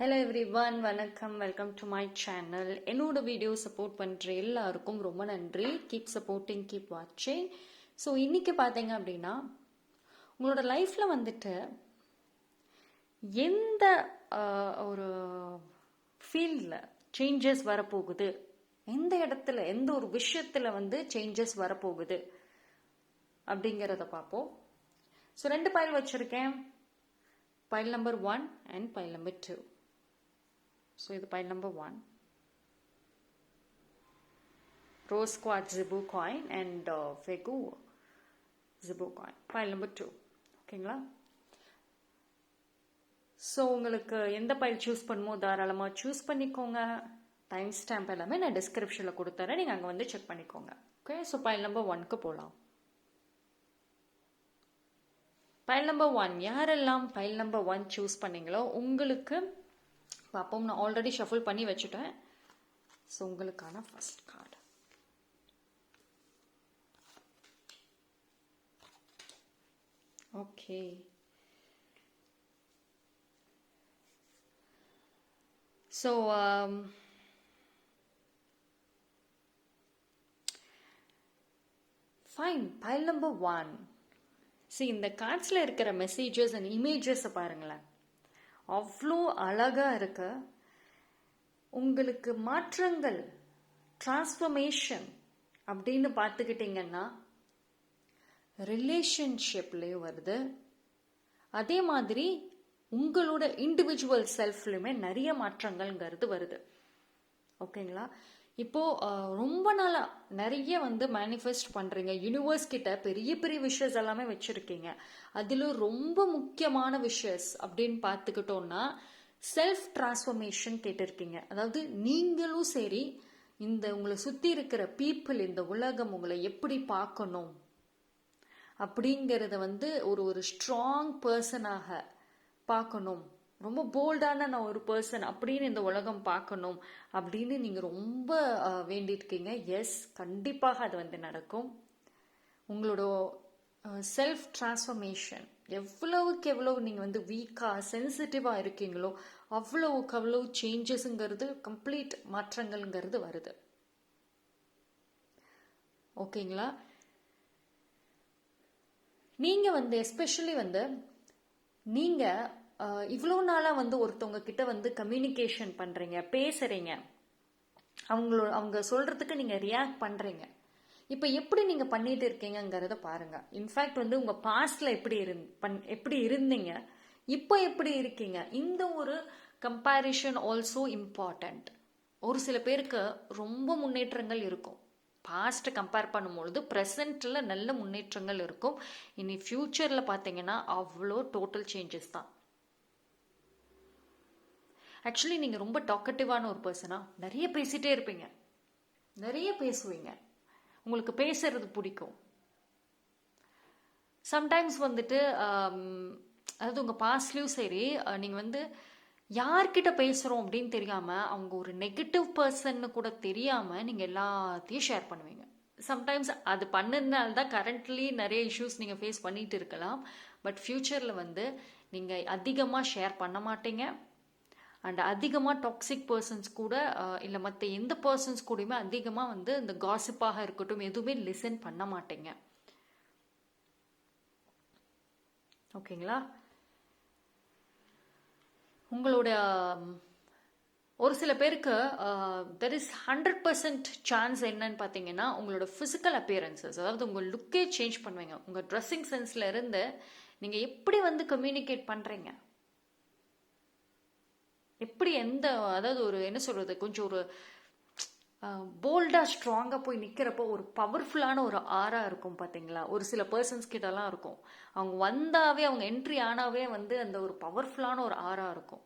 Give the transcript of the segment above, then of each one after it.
Hello everyone, வணக்கம். Welcome to my channel. என்னோட video support பண்ணுற எல்லாருக்கும் ரொம்ப நன்றி. கீப் சப்போர்ட்டிங், கீப் வாட்சிங். ஸோ இன்றைக்கி பார்த்தீங்க அப்படின்னா, உங்களோட லைஃப்பில் வந்துட்டு எந்த ஒரு ஃபீல்டில் சேஞ்சஸ் வரப்போகுது, எந்த இடத்துல எந்த ஒரு விஷயத்தில் சேஞ்சஸ் வரப்போகுது அப்படிங்கிறத பார்ப்போம். ஸோ 2 பைல் வச்சுருக்கேன். File number 1 and file number 2. So, this is pile number 1. Rose quartz Zebu coin and Fegu Zebu coin. Pile number 2. ஓகேங்களா? ஸோ உங்களுக்கு எந்த பைல் சூஸ் பண்ணுமோ தாராளமாக சூஸ் பண்ணிக்கோங்க. டைம் ஸ்டாம்ப் எல்லாமே நான் டிஸ்கிரிப்ஷனில் கொடுத்துறேன், நீங்கள் அங்கே செக் பண்ணிக்கோங்க. ஓகே, ஸோ பைல் நம்பர் 1க்கு போகலாம். பைல் நம்பர் 1, யாரெல்லாம் பைல் நம்பர் 1 சூஸ் பண்ணீங்களோ உங்களுக்கு பார்ப்போம். நான் ஆல்ரெடி ஷஃபிள் பண்ணி வச்சுட்டேன். ஸோ உங்களுக்கான first card. Okay, so fine. File number 1. So இந்த கார்ட்ஸில் இருக்கிற மெசேஜஸ் அண்ட் இமேஜஸை பாருங்களேன், அவ்வளோ அழகாக இருக்கு. உங்களுக்கு மாற்றங்கள், டிரான்ஸ்ஃபர்மேஷன் அப்படின்னு பார்த்துக்கிட்டிங்கன்னா ரிலேஷன்ஷிப்லேயும் வருது, அதே மாதிரி உங்களோட இண்டிவிஜுவல் செல்ஃப்லையுமே நிறைய மாற்றங்கள்ங்கிறது வருது. ஓகேங்களா? இப்போ ரொம்ப நாளாக நிறைய மேனிஃபெஸ்ட் பண்ணுறீங்க, யூனிவர்ஸ் கிட்ட பெரிய பெரிய விஷயஸ் எல்லாமே வச்சுருக்கீங்க. அதில் ரொம்ப முக்கியமான விஷயஸ் அப்படின்னு பார்த்துக்கிட்டோன்னா செல்ஃப் டிரான்ஸ்ஃபர்மேஷன் கேட்டிருக்கீங்க. அதாவது நீங்களும் சரி, இந்த உங்களை சுற்றி இருக்கிற பீப்புள், இந்த உலகம் உங்களை எப்படி பார்க்கணும் அப்படிங்கிறத ஒரு ஸ்ட்ராங் பர்சனாக பார்க்கணும், ரொம்ப போல்டான நான் ஒரு பர்சன் அப்படின்னு இந்த உலகம் பார்க்கணும் அப்படின்னு நீங்கள் ரொம்ப வேண்டியிருக்கீங்க. எஸ், கண்டிப்பாக அது நடக்கும். உங்களோட செல்ஃப் டிரான்ஸ்ஃபர்மேஷன் எவ்வளவுக்கு எவ்வளவு நீங்கள் வீக்காக சென்சிட்டிவாக இருக்கீங்களோ அவ்வளவுக்கு அவ்வளவு சேஞ்சஸ்ங்கிறது, கம்ப்ளீட் மாற்றங்கள்ங்கிறது வருது. ஓகேங்களா? நீங்கள் எஸ்பெஷலி நீங்கள் இவ்வளோ நாளாக ஒருத்தவங்க கிட்ட கம்யூனிகேஷன் பண்ணுறீங்க, பேசுகிறீங்க, அவங்க சொல்கிறதுக்கு நீங்கள் ரியாக்ட் பண்ணுறீங்க. இப்போ எப்படி நீங்கள் பண்ணிட்டு இருக்கீங்கிறத பாருங்கள். இன்ஃபேக்ட் உங்கள் பாஸ்டில் எப்படி இருந்தீங்க, இப்போ எப்படி இருக்கீங்க, இந்த ஒரு கம்பேரிஷன் ஆல்சோ இம்பார்ட்டண்ட். ஒரு சில பேருக்கு ரொம்ப முன்னேற்றங்கள் இருக்கும், பாஸ்ட்டை கம்பேர் பண்ணும்பொழுது ப்ரெசண்ட்டில் நல்ல முன்னேற்றங்கள் இருக்கும். இனி ஃப்யூச்சரில் பார்த்தீங்கன்னா அவ்வளோ டோட்டல் சேஞ்சஸ் தான். ஆக்சுவலி நீங்கள் ரொம்ப டாக்கட்டிவான ஒரு பர்சனா, நிறைய பேசிகிட்டே இருப்பீங்க, நிறைய பேசுவீங்க, உங்களுக்கு பேசுறது பிடிக்கும். சம்டைம்ஸ் அதாவது உங்கள் பாஸ்ட்லேயும் சரி, நீங்கள் யார்கிட்ட பேசுகிறோம் அப்படின்னு தெரியாமல், அவங்க ஒரு நெகட்டிவ் பர்சன்னு கூட தெரியாமல் நீங்கள் எல்லாத்தையும் ஷேர் பண்ணுவீங்க. சம்டைம்ஸ் அது பண்ணதுனால தான் கரண்ட்லி நிறைய இஷ்யூஸ் நீங்கள் ஃபேஸ் பண்ணிட்டு இருக்கலாம். பட் ஃப்யூச்சரில் நீங்கள் அதிகமாக ஷேர் பண்ண மாட்டீங்க. அண்ட் அதிகமாக டாக்ஸிக் பர்சன்ஸ் கூட இல்லை மற்ற எந்த பர்சன்ஸ் கூடயுமே அதிகமாக இந்த காசிப்பாக இருக்கட்டும் எதுவுமே லிசன் பண்ண மாட்டேங்க. ஓகேங்களா? உங்களோட ஒரு சில பேருக்கு தெர் இஸ் 100% சான்ஸ் என்னன்னு பார்த்தீங்கன்னா, உங்களோட ஃபிசிக்கல் அப்பியரன்சஸ், அதாவது உங்கள் லுக்கே சேஞ்ச் பண்ணுவீங்க. உங்கள் ட்ரெஸ்ஸிங் சென்ஸில் இருந்து நீங்கள் எப்படி கம்யூனிகேட் பண்ணுறீங்க, எப்படி அதாவது ஒரு என்ன சொல்கிறது, கொஞ்சம் ஒரு போல்டாக ஸ்ட்ராங்காக போய் நிற்கிறப்போ ஒரு பவர்ஃபுல்லான ஒரு ஆரா இருக்கும் பார்த்தீங்களா? ஒரு சில பர்சன்ஸ் கிட்டலாம் இருக்கும், அவங்க வந்தாவே, அவங்க என்ட்ரி ஆனாவே அந்த ஒரு பவர்ஃபுல்லான ஒரு ஆரா இருக்கும்.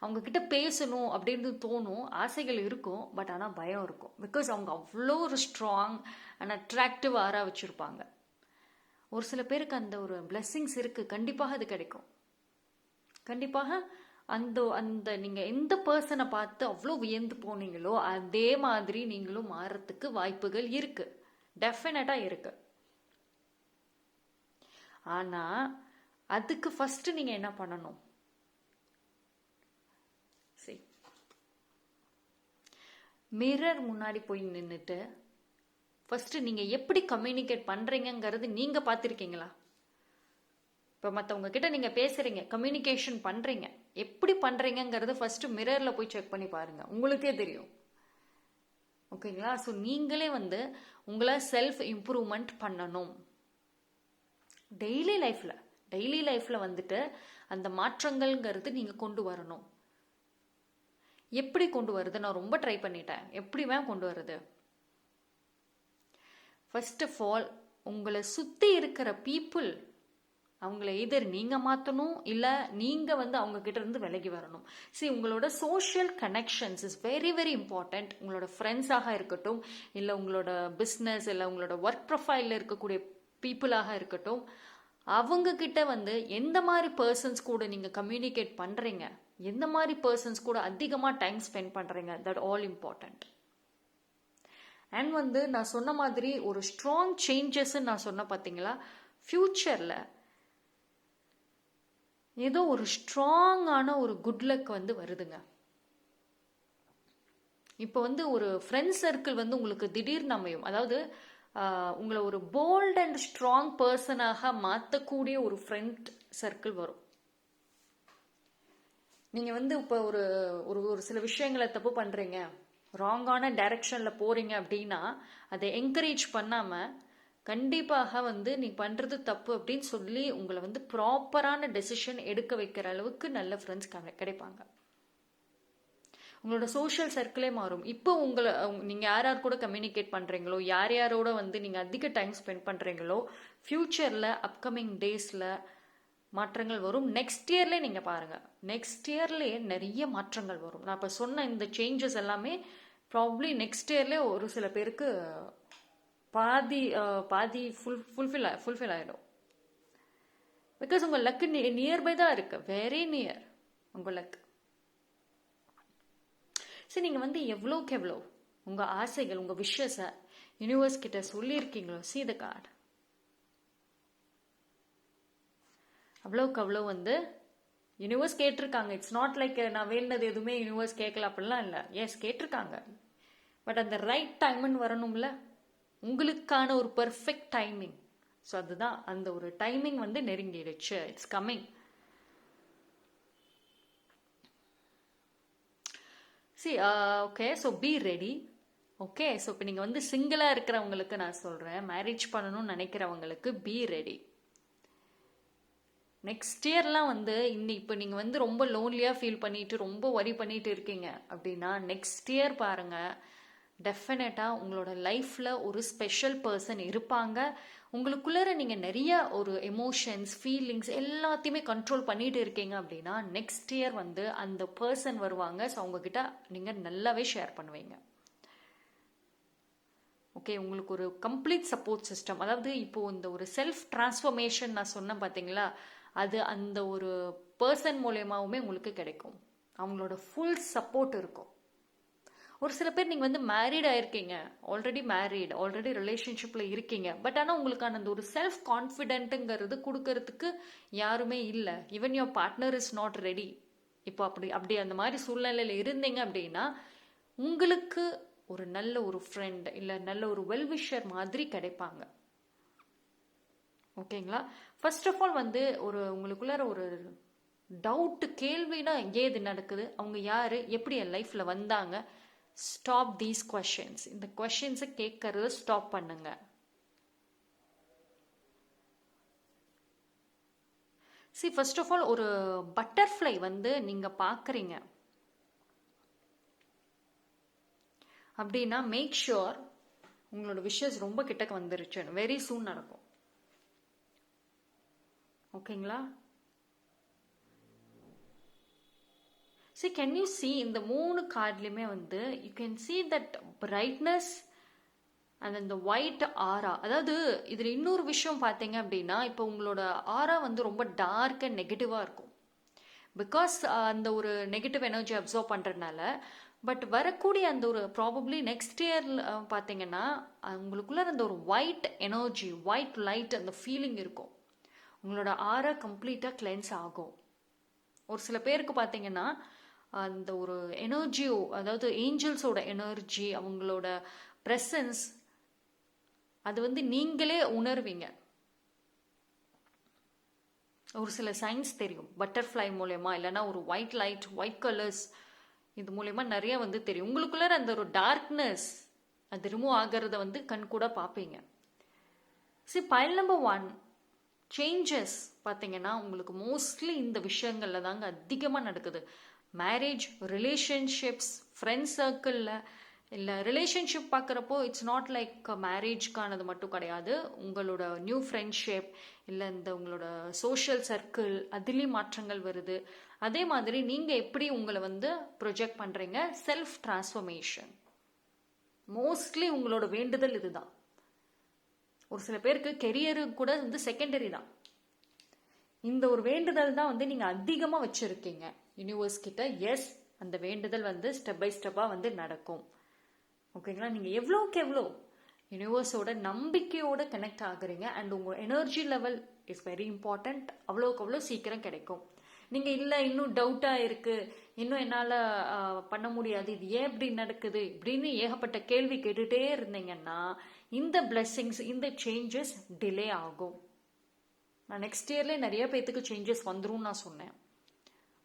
அவங்க கிட்ட பேசணும் அப்படின்னு தோணும், ஆசைகள் இருக்கும், பட் ஆனால் பயம் இருக்கும். பிகாஸ் அவங்க அவ்வளோ ஒரு ஸ்ட்ராங் அண்ட் அட்ராக்டிவ் ஆரா வச்சுருப்பாங்க. ஒரு சில பேருக்கு அந்த ஒரு பிளெஸ்ஸிங்ஸ் இருக்குது, கண்டிப்பாக அது கிடைக்கும். கண்டிப்பாக அந்த நீங்கள் எந்த பர்சனை பார்த்து அவ்வளோ வியந்து போனீங்களோ அதே மாதிரி நீங்களும் மாறத்துக்கு வாய்ப்புகள் இருக்கு, டெஃபினட்டாக இருக்கு. ஆனால் அதுக்கு ஃபர்ஸ்ட் நீங்கள் என்ன பண்ணணும், மிரர் முன்னாடி போய் நின்றுட்டு ஃபஸ்ட்டு நீங்கள் எப்படி கம்யூனிகேட் பண்ணுறீங்கங்கிறது நீங்கள் பார்த்துருக்கீங்களா? இப்போ மற்றவங்க கிட்ட நீங்கள் பேசுகிறீங்க, கம்யூனிகேஷன் பண்ணுறீங்க, எப்படி பண்ணுறீங்கங்கிறது ஃபஸ்ட்டு மிரரில் போய் செக் பண்ணி பாருங்கள், உங்களுக்கே தெரியும். ஓகேங்களா? ஸோ நீங்களே உங்களை செல்ஃப் இம்ப்ரூவ்மெண்ட் பண்ணணும். டெய்லி லைஃப்பில் அந்த மாற்றங்கள்ங்கிறது நீங்கள் கொண்டு வரணும். எப்படி கொண்டு வருது? நான் ரொம்ப ட்ரை பண்ணிட்டேன். எப்படி கொண்டு வருது? ஃபர்ஸ்ட் ஆஃப் ஆல், உங்களை சுற்றி இருக்கிற பீப்புள், அவங்கள எதிர் நீங்கள் மாற்றணும், இல்லை நீங்கள் அவங்க கிட்ட இருந்து விலகி வரணும். உங்களோட social connections is very very important. உங்களோட ஃப்ரெண்ட்ஸாக இருக்கட்டும், இல்லை உங்களோட பிஸ்னஸ், இல்லை உங்களோட ஒர்க் ப்ரொஃபைலில் இருக்கக்கூடிய பீப்புளாக இருக்கட்டும், அவங்க கிட்ட எந்த மாதிரி பர்சன்ஸ் கூட நீங்கள் கம்யூனிகேட் பண்ணுறீங்க, எந்த மாதிரி பர்சன்ஸ் கூட அதிகமாக டைம் ஸ்பெண்ட் பண்ணுறீங்க, தட் ஆல் இம்பார்ட்டண்ட். அண்ட் நான் சொன்ன மாதிரி ஒரு ஸ்ட்ராங் சேஞ்சஸ்ன்னு நான் சொன்ன பார்த்தீங்களா, ஃப்யூச்சரில் ஏதோ ஒரு ஸ்ட்ராங்கான ஒரு குட் லக் வருதுங்க. இப்போ ஒரு ஃப்ரெண்ட் சர்க்கிள் உங்களுக்கு திடீர்னு அமையும். அதாவது உங்களை ஒரு போல்ட் அண்ட் ஸ்ட்ராங் பர்சனாக மாற்றக்கூடிய ஒரு ஃப்ரெண்ட் சர்க்கிள் வரும். நீங்கள் இப்போ ஒரு ஒரு சில விஷயங்களை தப்பு பண்ணுறீங்க, ராங்கான டைரக்ஷனில் போகிறீங்க அப்படின்னா அதை என்கரேஜ் பண்ணாமல் கண்டிப்பாக நீ பண்ணுறது தப்பு அப்படின்னு சொல்லி உங்களை ப்ராப்பரான டெசிஷன் எடுக்க வைக்கிற அளவுக்கு நல்ல ஃப்ரெண்ட்ஸ் கிடைப்பாங்க. உங்களோட சோஷியல் சர்க்கிளே மாறும். இப்போ நீங்கள் யார் யார் கூட கம்யூனிகேட் பண்ணுறீங்களோ, யார் யாரோட நீங்கள் அதிக டைம் ஸ்பெண்ட் பண்ணுறீங்களோ, ஃப்யூச்சரில் அப்கமிங் டேஸில் மாற்றங்கள் வரும். நெக்ஸ்ட் இயர்லேயே நீங்கள் பாருங்கள், நெக்ஸ்ட் இயர்லேயே நிறைய மாற்றங்கள் வரும். நான் இப்போ சொன்ன இந்த சேஞ்சஸ் எல்லாமே ப்ராபப்ளி நெக்ஸ்ட் இயர்லேயே ஒரு சில பேருக்கு பாதி ஃபுல்ஃபில் ஆகிடும். பிகாஸ் உங்கள் லக்கு நியர்பை தான் இருக்கு, வெரி நியர் உங்கள் லக். நீங்கள் எவ்வளோக்கு எவ்வளோ உங்கள் ஆசைகள், உங்கள் விஷஸை யூனிவர்ஸ் கிட்ட சொல்லியிருக்கீங்களோ, see the card, அவ்வளோக்கு அவ்வளோ யூனிவர்ஸ் கேட்டிருக்காங்க. இட்ஸ் நாட் லைக் நான் வேண்டது எதுவுமே யூனிவர்ஸ் கேட்கல அப்படிலாம் இல்லை. எஸ், கேட்டிருக்காங்க. பட் அந்த ரைட் டைம்னு வரணும்ல, உங்களுக்கான ஒரு பெர்ஃபெக்ட் டைமிங். ஸோ அதுதான் அந்த ஒரு டைமிங் நெருங்கிடுச்சு. It's coming. Okay, so be ready. Okay, so இப்போ நீங்கள் சிங்கிளாக இருக்கிறவங்களுக்கு நான் சொல்கிறேன், மேரேஜ் பண்ணணும்னு நினைக்கிறவங்களுக்கு பி ரெடி. நெக்ஸ்ட் இயர்லாம் இப்போ நீங்கள் ரொம்ப லோன்லியாக ஃபீல் பண்ணிட்டு ரொம்ப வரி பண்ணிட்டு இருக்கீங்க அப்படின்னா, நெக்ஸ்ட் இயர் பாருங்கள், டெஃபினட்டாக உங்களோட லைஃப்பில் ஒரு ஸ்பெஷல் பர்சன் இருப்பாங்க. உங்களுக்குள்ளார நீங்கள் நிறைய ஒரு எமோஷன்ஸ், ஃபீலிங்ஸ் எல்லாத்தையுமே கண்ட்ரோல் பண்ணிட்டு இருக்கீங்க அப்படின்னா, நெக்ஸ்ட் இயர் அந்த பர்சன் வருவாங்க. ஸோ அவங்கக்கிட்ட நீங்கள் நல்லாவே ஷேர் பண்ணுவீங்க. ஓகே, உங்களுக்கு ஒரு கம்ப்ளீட் சப்போர்ட் சிஸ்டம். அதாவது இப்போது இந்த ஒரு செல்ஃப் டிரான்ஸ்ஃபர்மேஷன் நான் சொன்னேன் பார்த்தீங்களா, அது அந்த ஒரு பர்சன் மூலயமாவுமே உங்களுக்கு கிடைக்கும். அவங்களோட ஃபுல் சப்போர்ட் இருக்கும். ஒரு சில பேர் நீங்கள் மேரீட் ஆயிருக்கீங்க, ஆல்ரெடி ரிலேஷன்ஷிப்பில் இருக்கீங்க. பட் ஆனால் உங்களுக்கான அந்த ஒரு செல்ஃப் கான்ஃபிடென்ட்டுங்கிறது கொடுக்கறதுக்கு யாருமே இல்லை. Even your partner is not ready. இப்போ அப்படி அந்த மாதிரி சூழ்நிலையில் இருந்தீங்க அப்படின்னா, உங்களுக்கு ஒரு நல்ல ஒரு ஃப்ரெண்ட் இல்லை நல்ல ஒரு வெல்விஷர் மாதிரி கிடைப்பாங்க. ஓகேங்களா? ஃபர்ஸ்ட் ஆஃப் ஆல் ஒரு உங்களுக்குள்ளார ஒரு டவுட்டு, கேள்வினா ஏது நடக்குது, அவங்க யாரு, எப்படி என் லைஃப்பில் வந்தாங்க, ஸ்டாப் தீஸ் கொஷின்ஸ். இந்த கொஷின்ஸை கேட்கறத ஸ்டாப் பண்ணுங்க. ஃபர்ஸ்ட் ஆஃப் ஆல் ஒரு பட்டர்ஃப்ளை நீங்கள் பார்க்குறீங்க அப்படின்னா, மேக் ஷுர் உங்களோட விஷஸ் ரொம்ப கிட்டக்க வந்துருச்சு, வெரி சூன் நடக்கும். ஓகேங்களா? கேன் யூ see இந்த 3 கார்ட்லையுமே you can see that brightness and then the white aura. அதாவது இதில் இன்னொரு விஷயம் பார்த்தீங்க அப்படின்னா, இப்போ உங்களோட ஆரா ரொம்ப டார்க் அண்ட் நெகட்டிவாக இருக்கும். பிகாஸ் அந்த ஒரு நெகட்டிவ் எனர்ஜி அப்சர்வ் பண்ணுறதுனால. பட் வரக்கூடிய அந்த ஒரு ப்ராபப்ளி நெக்ஸ்ட் இயர் பார்த்தீங்கன்னா, உங்களுக்குள்ள அந்த ஒரு ஒயிட் எனர்ஜி, ஒயிட் லைட், அந்த ஃபீலிங் இருக்கும். உங்களோட ஆரா கம்ப்ளீட்டாக கிளென்ஸ் ஆகும். ஒரு சில பேருக்கு பார்த்தீங்கன்னா அந்த ஒரு எனர்ஜியோ, அதாவது ஏஞ்சல்ஸோட எனர்ஜி, அவங்களோட ப்ரெசன்ஸ், அது வந்து நீங்களே உணர்வீங்க. ஒரு சில சயின்ஸ் தெரியும், பட்டர்ஃப்ளை மூலயமா, இல்லைன்னா ஒரு ஒயிட் லைட், ஒயிட் கலர்ஸ், இது மூலயமா நிறைய வந்து தெரியும். உங்களுக்குள்ள அந்த ஒரு டார்க்னஸ் அது ரிமூவ் ஆகிறத வந்து கண் கூட பார்ப்பீங்க. பைல் நம்பர் 1 சேஞ்சஸ் பார்த்தீங்கன்னா உங்களுக்கு மோஸ்ட்லி இந்த விஷயங்கள்ல தாங்க அதிகமாக நடக்குது. மேரேஜ், ரிலேஷன்ஷிப்ஸ், ஃப்ரெண்ட்ஸ் சர்க்கிளில், இல்லை ரிலேஷன்ஷிப் பார்க்குறப்போ இட்ஸ் நாட் லைக் மேரேஜ்க்கானது மட்டும் கிடையாது. உங்களோட நியூ ஃப்ரெண்ட்ஷிப், இல்லை இந்த உங்களோட சோஷியல் சர்க்கிள், அதுலேயும் மாற்றங்கள் வருது. அதே மாதிரி நீங்கள் எப்படி உங்களை வந்து ப்ரொஜெக்ட் பண்ணுறீங்க, செல்ஃப் டிரான்ஸ்ஃபர்மேஷன். மோஸ்ட்லி உங்களோட வேண்டுதல் இதுதான். ஒரு சில பேருக்கு கெரியரு கூட வந்து செகண்டரி தான். இந்த ஒரு வேண்டுதல் தான் வந்து நீங்கள் அதிகமாக வச்சுருக்கீங்க யூனிவர்ஸ் கிட்ட. எஸ், அந்த வேண்டுதல் வந்து ஸ்டெப் பை ஸ்டெப்பாக வந்து நடக்கும். ஓகேங்களா? நீங்கள் எவ்வளோக்கு எவ்வளோ யூனிவர்ஸோட நம்பிக்கையோட கனெக்ட் ஆகுறீங்க அண்ட் உங்கள் energy level is very important. அவ்வளோக்கு அவ்வளோ சீக்கிரம் கிடைக்கும். நீங்கள் இல்லை இன்னும் டவுட்டாக இருக்குது, இன்னும் என்னால் பண்ண முடியாது, இது ஏன் இப்படி நடக்குது இப்படின்னு ஏகப்பட்ட கேள்வி கேட்டுகிட்டே இருந்தீங்கன்னா இந்த பிளெஸ்ஸிங்ஸ், இந்த சேஞ்சஸ் டிலே ஆகும். நான் நெக்ஸ்ட் இயர்லேயே நிறைய பேர்த்துக்கு சேஞ்சஸ் வந்துடும் நான் சொன்னேன்.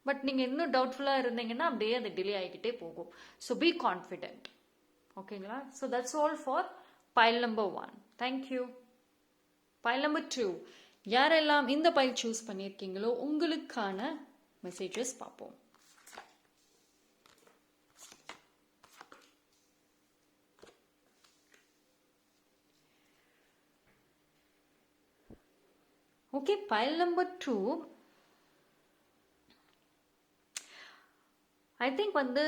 பட் நீங்கள் இன்னும் டவுட்ஃபுல்லாக இருந்தீங்கன்னா அப்படியே அது டிலே ஆகிக்கிட்டே போகும். So be confident. ஓகேங்களா? So that's all for file number 1. Thank you. File number 2, யாரெல்லாம் இந்த பைல் சூஸ் பண்ணியிருக்கீங்களோ உங்களுக்கான மெசேஜஸ் பார்ப்போம். Okay, file number 2 I think வந்து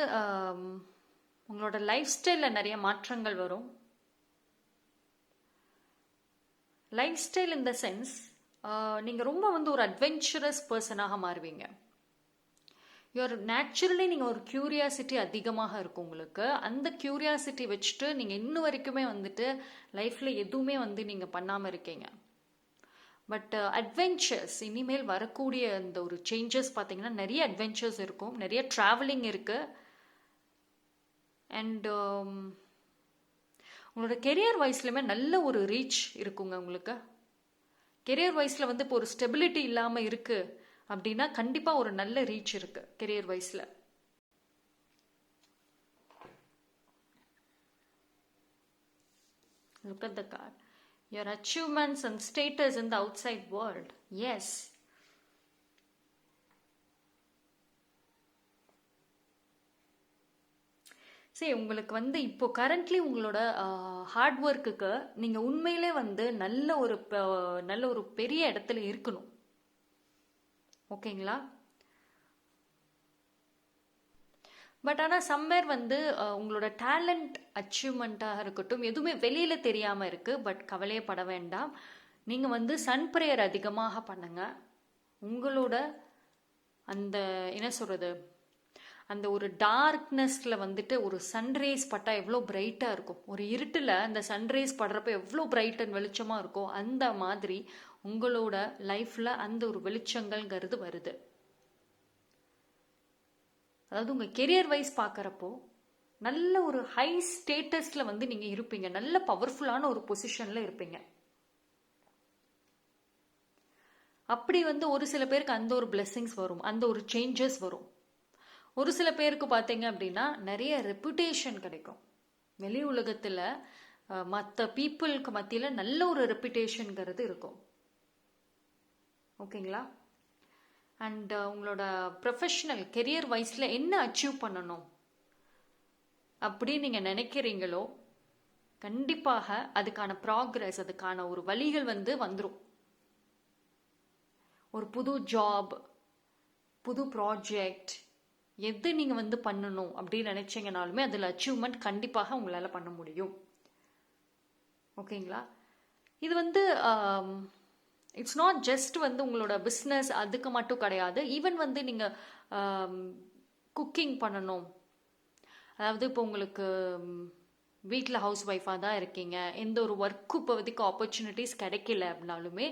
உங்களோட லைஃப் ஸ்டைலில் நிறைய மாற்றங்கள் வரும். Lifestyle in the sense, நீங்கள் ரொம்ப வந்து ஒரு அட்வென்ச்சரஸ் பர்சனாக மாறுவீங்க. யுவர் நேச்சுரலி நீங்கள் ஒரு க்யூரியாசிட்டி அதிகமாக இருக்கும் உங்களுக்கு. அந்த க்யூரியாசிட்டி வச்சுட்டு நீங்கள் இன்னும் வரைக்குமே வந்துட்டு லைஃப்பில் எதுவுமே வந்து நீங்கள் பண்ணாமல் இருக்கீங்க. பட் அட்வென்ச்சர்ஸ் இனிமேல் வரக்கூடிய அந்த ஒரு சேஞ்சஸ் பார்த்தீங்கன்னா நிறைய அட்வென்ச்சர்ஸ் இருக்கும், நிறைய ட்ராவலிங் இருக்குது. அண்ட் உங்களோட கெரியர் வைஸ்லையுமே நல்ல ஒரு ரீச் இருக்குங்க உங்களுக்கு. கெரியர் வைஸில் வந்து இப்போ ஒரு ஸ்டெபிலிட்டி இல்லாமல் இருக்குது அப்படின்னா கண்டிப்பாக ஒரு நல்ல ரீச் இருக்குது கெரியர் வைஸில். Look at the card. Your achievements and status in the outside world. Yes. சரி, உங்களுக்கு வந்து இப்போ கரண்ட்லி உங்களோட ஹார்ட் ஒர்க்குக்கு நீங்கள் உண்மையிலே வந்து நல்ல ஒரு பெரிய இடத்துல இருக்கணும். ஓகேங்களா? பட் ஆனால் சம்வேர் வந்து உங்களோட டேலண்ட் அச்சீவ்மெண்ட்டாக இருக்கட்டும் எதுவுமே வெளியில் தெரியாமல் இருக்குது. பட் கவலையே பட வேண்டாம். நீங்கள் வந்து சன் ப்ரேயர் அதிகமாக பண்ணுங்க. உங்களோட அந்த என்ன சொல்கிறது, அந்த ஒரு டார்க்னஸில் வந்துட்டு ஒரு சன்ரைஸ் பட்டால் எவ்வளோ பிரைட்டாக இருக்கும். ஒரு இருட்டில் அந்த சன்ரைஸ் படுறப்ப எவ்வளோ பிரைட் அண்ட் வெளிச்சமாக இருக்கும். அந்த மாதிரி உங்களோட லைஃப்பில் அந்த ஒரு வெளிச்சங்கள்ங்கிறது வருது. அதாவது உங்கள் கெரியர் வைஸ் பார்க்குறப்போ நல்ல ஒரு ஹை ஸ்டேட்டஸில் வந்து நீங்கள் இருப்பீங்க. நல்ல பவர்ஃபுல்லான ஒரு பொசிஷனில் இருப்பீங்க. அப்படி வந்து ஒரு சில பேருக்கு அந்த ஒரு பிளெஸ்ஸிங்ஸ் வரும், அந்த ஒரு சேஞ்சஸ் வரும். ஒரு சில பேருக்கு பார்த்தீங்க அப்படின்னா நிறைய ரெப்புடேஷன் கிடைக்கும். வெளி உலகத்தில் மற்ற பீப்புளுக்கு மத்தியில் நல்ல ஒரு ரெப்புடேஷனுங்கிறது இருக்கும். ஓகேங்களா? அண்ட் உங்களோட ப்ரொஃபஷனல் கெரியர் வைஸில் என்ன அச்சீவ் பண்ணணும் அப்படின்னு நீங்கள் நினைக்கிறீங்களோ கண்டிப்பாக அதுக்கான ப்ராக்ரஸ், அதுக்கான ஒரு வழிகள் வந்து வந்துடும். ஒரு புது ஜாப், புது ப்ராஜெக்ட், எது நீங்கள் வந்து பண்ணணும் அப்படின்னு நினைச்சீங்கனாலுமே அதில் அச்சீவ்மெண்ட் கண்டிப்பாக உங்களால் பண்ண முடியும். ஓகேங்களா? இது வந்து இட்ஸ் நாட் ஜஸ்ட் வந்து உங்களோட பிஸ்னஸ் அதுக்கு மட்டும் கிடையாது. ஈவன் வந்து நீங்கள் குக்கிங் பண்ணணும், அதாவது இப்போ உங்களுக்கு வீட்டில் ஹவுஸ் ஒய்ஃபாக தான் இருக்கீங்க, எந்த ஒரு ஒர்க்கு இப்போதைக்கு ஆப்பர்ச்சுனிட்டிஸ் கிடைக்கல அப்படின்னாலுமே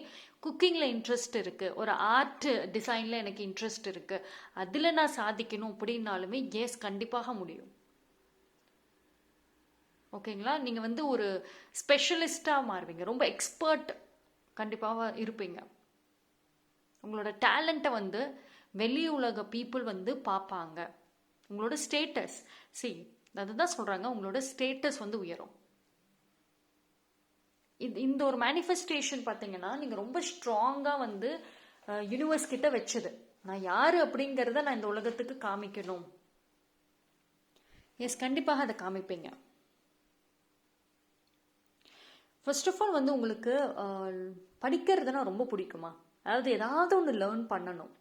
குக்கிங்கில் இன்ட்ரெஸ்ட் இருக்குது, ஒரு ஆர்ட் டிசைனில் எனக்கு இன்ட்ரெஸ்ட் இருக்குது, அதில் நான் சாதிக்கணும் அப்படின்னாலுமே எஸ் கண்டிப்பாக முடியும். ஓகேங்களா? நீங்கள் வந்து ஒரு ஸ்பெஷலிஸ்டாக மாறுவீங்க, ரொம்ப எக்ஸ்பர்ட் கண்டிப்பாக இருப்பீங்க. உங்களோட டேலண்ட்டை வந்து வெளி உலக பீப்புள் வந்து பார்ப்பாங்க. உங்களோட ஸ்டேட்டஸ் அதுதான் சொல்கிறாங்க, உங்களோட ஸ்டேட்டஸ் வந்து உயரும். இந்த ஒரு மேனிஃபெஸ்டேஷன் பார்த்தீங்கன்னா நீங்கள் ரொம்ப ஸ்ட்ராங்காக வந்து யூனிவர்ஸ் கிட்ட வச்சது, நான் யார் அப்படிங்கிறத நான் இந்த உலகத்துக்கு காமிக்கணும். எஸ் கண்டிப்பாக அதை காமிப்பீங்க. ஃபர்ஸ்ட் ஆஃப் ஆல் வந்து உங்களுக்கு படிக்கிறதுனா ரொம்ப பிடிக்குமா? அதாவது ஏதாவது ஒன்று லேர்ன் பண்ணணும்.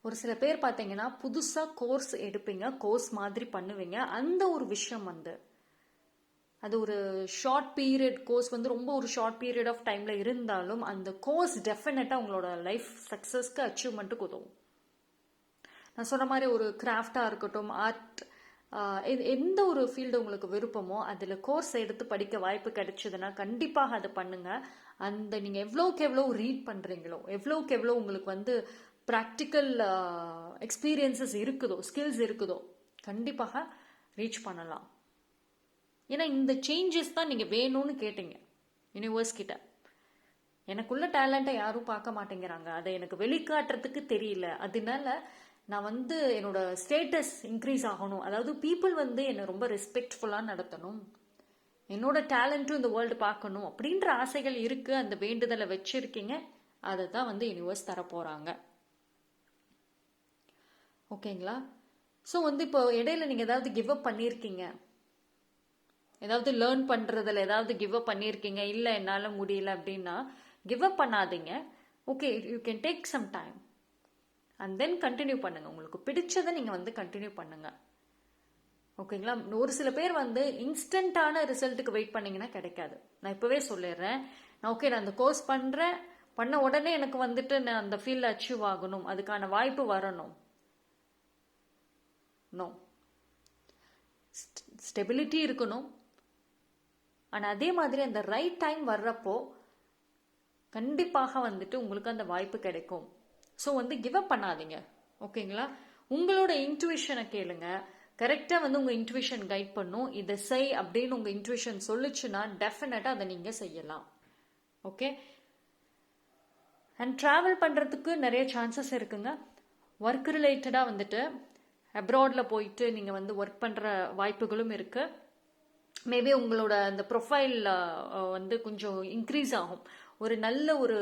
ஒரு சில பேர் பார்த்தீங்கன்னா புதுசாக கோர்ஸ் எடுப்பீங்க, கோர்ஸ் மாதிரி பண்ணுவீங்க. அந்த ஒரு விஷயம் வந்து அது ஒரு ஷார்ட் பீரியட் கோர்ஸ் வந்து ரொம்ப ஒரு ஷார்ட் பீரியட் ஆஃப் டைமில் இருந்தாலும் அந்த கோர்ஸ் டெஃபினட்டாக உங்களோட லைஃப் சக்ஸஸ்க்கு அச்சீவ்மெண்ட்டுக்கு உதவும். நான் சொன்ன மாதிரி ஒரு கிராஃப்டாக இருக்கட்டும், ஆர்ட், எந்த ஒரு ஃபீல்டு உங்களுக்கு விருப்பமோ அதில் கோர்ஸ் எடுத்து படிக்க வாய்ப்பு கிடைச்சதுன்னா கண்டிப்பாக அதை பண்ணுங்கள். அந்த நீங்கள் எவ்வளோக்கு எவ்வளோ ரீட் பண்ணுறீங்களோ, எவ்வளோக்கு எவ்வளோ உங்களுக்கு வந்து ப்ராக்டிக்கல் எக்ஸ்பீரியன்சஸ் இருக்குதோ, ஸ்கில்ஸ் இருக்குதோ, கண்டிப்பாக ரீச் பண்ணலாம். ஏன்னா இந்த சேஞ்சஸ் தான் நீங்கள் வேணும்னு கேட்டீங்க யூனிவர்ஸ் கிட்ட. எனக்குள்ள டேலண்ட்டை யாரும் பார்க்க மாட்டேங்கிறாங்க, அதை எனக்கு வெளிக்காட்டுறதுக்கு தெரியல, அதனால நான் வந்து என்னோட ஸ்டேட்டஸ் இன்க்ரீஸ் ஆகணும், அதாவது பீப்புள் வந்து என்னை ரொம்ப ரெஸ்பெக்ட்ஃபுல்லாக நடத்தணும், என்னோட டேலண்ட்டும் இந்த வேர்ல்டு பார்க்கணும் அப்படின்ற ஆசைகள் இருக்குது. அந்த வேண்டுதலை வச்சுருக்கீங்க, அதை தான் வந்து யூனிவர்ஸ் தரப்போகிறாங்க. ஓகேங்களா? ஸோ வந்து இப்போ இடையில நீங்கள் ஏதாவது கிவ் அப் பண்ணியிருக்கீங்க, ஏதாவது லேர்ன் பண்ணுறதில் ஏதாவது கிவ் அப் பண்ணியிருக்கீங்க, இல்லை என்னால் முடியல அப்படின்னா கிவ் அப் பண்ணாதீங்க. Okay, you can take some time and then continue பண்ணுங்கள். உங்களுக்கு பிடிச்சதை நீங்கள் வந்து கண்டினியூ பண்ணுங்கள். ஓகேங்களா? ஒரு சில பேர் வந்து இன்ஸ்டண்ட்டான ரிசல்ட்டுக்கு வெயிட் பண்ணிங்கன்னா கிடைக்காது. நான் இப்போவே சொல்லிடுறேன், நான் அந்த கோர்ஸ் பண்ணுறேன், பண்ண உடனே எனக்கு வந்துட்டு நான் அந்த ஃபீல்டில் அச்சீவ் ஆகணும், அதுக்கான வாய்ப்பு வரணும். நோ, ஸ்டெபிலிட்டி இருக்கணும். ஆனால் அதே மாதிரி அந்த ரைட் டைம் வர்றப்போ கண்டிப்பாக வந்துட்டு உங்களுக்கு அந்த வாய்ப்பு கிடைக்கும். ஸோ வந்து கிவ் அப் பண்ணாதீங்க. ஓகேங்களா? உங்களோட இன்ட்யூஷனை கேளுங்க. கரெக்டாக வந்து உங்கள் இன்ட்யூஷன் கைட் பண்ணும். இதை செய் அப்படின்னு உங்கள் இன்ட்யூஷன் சொல்லிச்சுன்னா டெஃபினட்டாக அதை நீங்கள் செய்யலாம். ஓகே? அண்ட் ட்ராவல் பண்ணுறதுக்கு நிறைய சான்சஸ் இருக்குங்க. ஒர்க் ரிலேட்டடாக வந்துட்டு அப்ராடில் போயிட்டு நீங்கள் வந்து ஒர்க் பண்ணுற வாய்ப்புகளும் இருக்குது. மேபி உங்களோட அந்த ப்ரொஃபைல் வந்து கொஞ்சம் இன்க்ரீஸ் ஆகும். ஒரு நல்ல ஒரு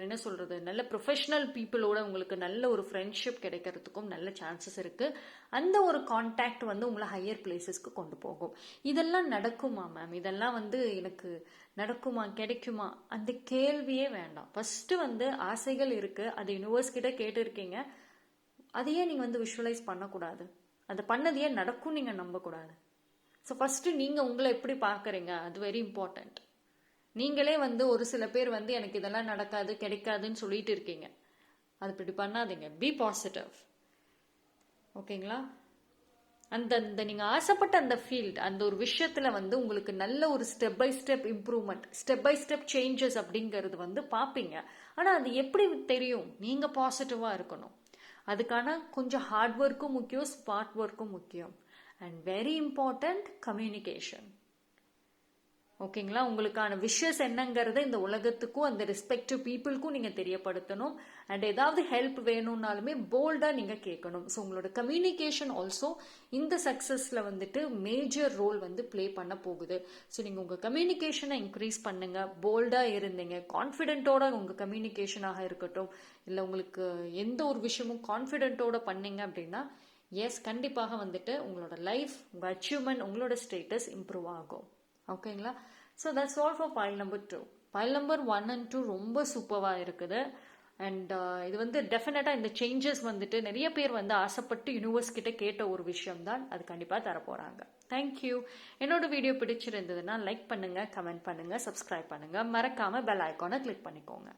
என்ன சொல்கிறது, நல்ல ப்ரொஃபஷ்னல் பீப்புளோட உங்களுக்கு நல்ல ஒரு ஃப்ரெண்ட்ஷிப் கிடைக்கிறதுக்கும் நல்ல சான்சஸ் இருக்குது. அந்த ஒரு கான்டாக்ட் வந்து உங்களை ஹையர் பிளேசஸ்க்கு கொண்டு போகும். இதெல்லாம் நடக்குமா மேம், இதெல்லாம் வந்து எனக்கு நடக்குமா, கிடைக்குமா, அந்த கேள்வியே வேண்டாம். ஃபஸ்ட்டு வந்து ஆசைகள் இருக்குது, அது யூனிவர்ஸ் கிட்ட கேட்டுருக்கீங்க, அதையே நீங்கள் வந்து விஷுவலைஸ் பண்ணக்கூடாது, அதை பண்ணதையே நடக்கும் நீங்கள் நம்பக்கூடாது. ஸோ ஃபஸ்ட்டு நீங்கள் உங்களை எப்படி பார்க்குறீங்க, அது வெரி இம்பார்ட்டண்ட். நீங்களே வந்து ஒரு சில பேர் வந்து எனக்கு இதெல்லாம் நடக்காது, கிடைக்காதுன்னு சொல்லிட்டு இருக்கீங்க, அது இப்படி பண்ணாதீங்க. Be positive. ஓகேங்களா? அந்த நீங்கள் ஆசைப்பட்ட அந்த ஃபீல்ட், அந்த ஒரு விஷயத்தில் வந்து உங்களுக்கு நல்ல ஒரு step by step improvement, step by step changes அப்படிங்கிறது வந்து பார்ப்பீங்க. ஆனால் அது எப்படி தெரியும்? நீங்கள் பாசிட்டிவாக இருக்கணும். அதுக்கான கொஞ்சம் ஹார்ட் ஒர்க்கும் முக்கியம், ஸ்மார்ட் ஒர்க்கும் முக்கியம். And very important, communication. ஓகேங்களா? உங்களுக்கான விஷஸ் என்னங்கிறத இந்த உலகத்துக்கும் அந்த ரெஸ்பெக்டிவ் பீப்புளுக்கும் நீங்கள் தெரியப்படுத்தணும். அண்ட் ஏதாவது ஹெல்ப் வேணும்னாலுமே போல்டாக நீங்கள் கேட்கணும். ஸோ உங்களோட கம்யூனிகேஷன் ஆல்சோ இந்த சக்ஸஸில் வந்துட்டு மேஜர் ரோல் வந்து ப்ளே பண்ண போகுது. ஸோ நீங்கள் உங்கள் கம்யூனிகேஷனை இன்க்ரீஸ் பண்ணுங்கள், போல்டாக இருந்தீங்க, கான்ஃபிடென்ட்டோட உங்கள் கம்யூனிகேஷனாக இருக்கட்டும், இல்லை உங்களுக்கு எந்த ஒரு விஷயமும் கான்ஃபிடென்ட்டோட பண்ணீங்க அப்படின்னா எஸ் கண்டிப்பாக வந்துட்டு உங்களோட லைஃப், உங்கள் அச்சீவ்மெண்ட், உங்களோட ஸ்டேட்டஸ் இம்ப்ரூவ் ஆகும். ஓகேங்களா? So that's all for file number 2. File number 1 and 2 ரொம்ப சூப்பராக இருக்குது. அண்ட் இது வந்து டெஃபினட்டாக இந்த சேஞ்சஸ் வந்துட்டு நிறைய பேர் வந்து ஆசைப்பட்டு யூனிவர்ஸ் கிட்ட கேட்ட ஒரு விஷயம் தான், அது கண்டிப்பாக தரப்போகிறாங்க. தேங்க்யூ. என்னோட வீடியோ பிடிச்சிருந்ததுன்னா லைக் பண்ணுங்கள், கமெண்ட் பண்ணுங்கள், சப்ஸ்கிரைப் பண்ணுங்கள், மறக்காமல் பெல் ஐக்கானை கிளிக் பண்ணிக்கோங்க.